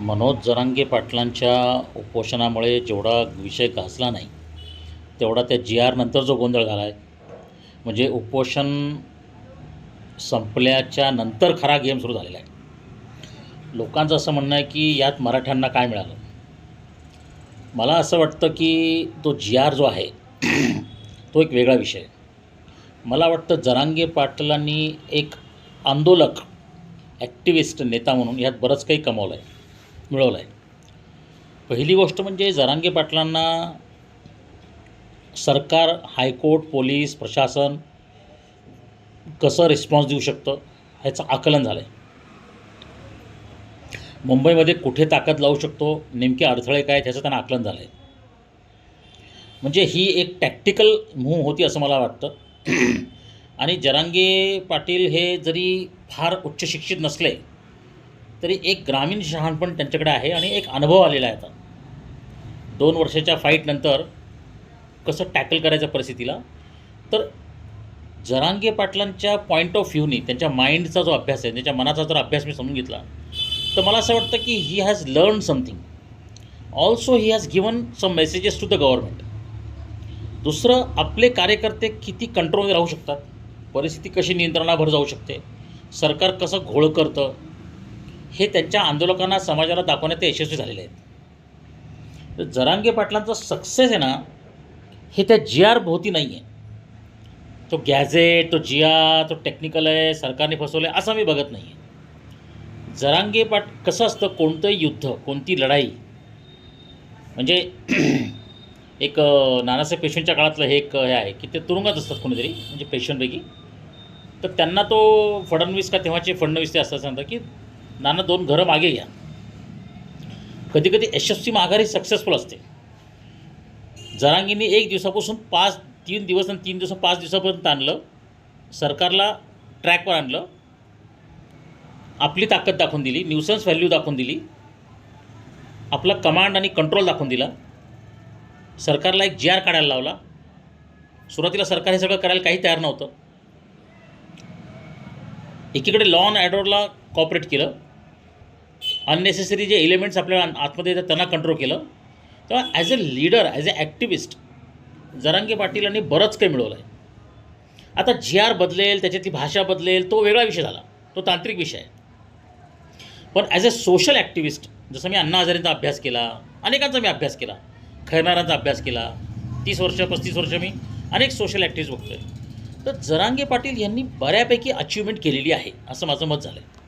मनोज जरांगे पाटलांच्या उपोषणामुळे जेवढा विषय गाजला नाही तेवढा त्या GR नंतर जो गोंधळ झाला आहे, म्हणजे उपोषण संपल्याच्या नंतर खरा गेम सुरू झालेला आहे. लोकांचं असं म्हणणं आहे की यात मराठ्यांना काय मिळालं. मला असं वाटतं की तो GR जो आहे तो एक वेगळा विषय आहे. मला वाटतं जरांगे पाटलांनी एक आंदोलक, ॲक्टिविस्ट, नेता म्हणून यात बरंच काही मिळवलं आहे. पहिली गोष्ट म्हणजे जरांगे पाटलांना सरकार, हायकोर्ट, पोलीस, प्रशासन कसं रिस्पॉन्स देऊ शकतं ह्याचं आकलन झालं आहे. मुंबईमध्ये कुठे ताकद लावू शकतो, नेमके अडथळे काय ह्याचं त्यांना आकलन झालं आहे. म्हणजे ही एक टॅक्टिकल मूव्ह होती असं मला वाटतं. आणि जरांगे पाटील हे जरी फार उच्च शिक्षित नसले तरी एक ग्रामीण शहाणपण त्यांच्याकडे आहे आणि एक अनुभव आलेला आहे. आता 2 वर्षाच्या फाईटनंतर कसं टॅकल करायचं परिस्थितीला. तर जरांगे पाटलांच्या पॉईंट ऑफ व्ह्यूनी, त्यांच्या माइंडचा जो अभ्यास आहे, त्यांच्या मनाचा जर अभ्यास मी समजून घेतला तर मला असं वाटतं की he has learn something. Also he has given some messages to the government. दुसरं, आपले कार्यकर्ते किती कंट्रोलमध्ये राहू शकतात, परिस्थिती कशी नियंत्रणाबाहेर जाऊ शकते, सरकार कसं घोळ करतं, हे त्यांच्या आंदोलकांना, समाजाला दाखवण्यात ते यशस्वी झालेले आहेत. तर जरांगे पाटलांचा सक्सेस आहे ना, हे त्या GR भोवती नाही आहे. तो गॅझेट, तो GR, तो टेक्निकल आहे, सरकारने फसवलं आहे असं मी बघत नाही आहे. जरांगे कसं असतं, कोणतंही युद्ध, कोणती लढाई, म्हणजे एक नानासाहेब पेशवेंच्या काळातलं हे एक हे आहे की ते तुरुंगात असतात कोणीतरी, म्हणजे पेशवेंपैकी. तर त्यांना तो फडणवीस, का तेव्हाचे फडणवीस ते असं सांगतात की नाना 2 घरं मागे घ्या. कधी कधी यशस्वी माघारी सक्सेसफुल असते. जरांगींनी 1 दिवसापासून 3 दिवस आणि 3 दिवस 5 दिवसापर्यंत आणलं, सरकारला ट्रॅकवर आणलं, आपली ताकद दाखवून दिली, न्यूसन्स व्हॅल्यू दाखवून दिली, आपला कमांड आणि कंट्रोल दाखवून दिला, सरकारला एक GR काढायला लावला. सुरुवातीला सरकार हे सगळं करायला काही तयार नव्हतं. एकीकडे लॉ अँड ऑर्डरला कॉपरेट केलं, अननेसेसरी जे एलिमेंट्स आपल्या आतमध्ये येतात त्यांना कंट्रोल केलं. तेव्हा as a leader, as a activist Jarange पाटीलांनी बरंच काही मिळवलं आहे. आता GR बदलेल, त्याच्यातली भाषा बदलेल, तो वेगळा विषय झाला, तो तांत्रिक विषय आहे. पण ॲज अ सोशल ॲक्टिविस्ट, जसं मी अण्णा हजारेंचा अभ्यास केला, अनेकांचा मी अभ्यास केला, खैरनारांचा अभ्यास केला, 30 वर्ष 35 वर्ष मी अनेक सोशल ॲक्टिव्हिस्ट बघतोय. तर जरांगे पाटील यांनी बऱ्यापैकी अचिव्हमेंट केलेली आहे असं माझं मत झालं आहे.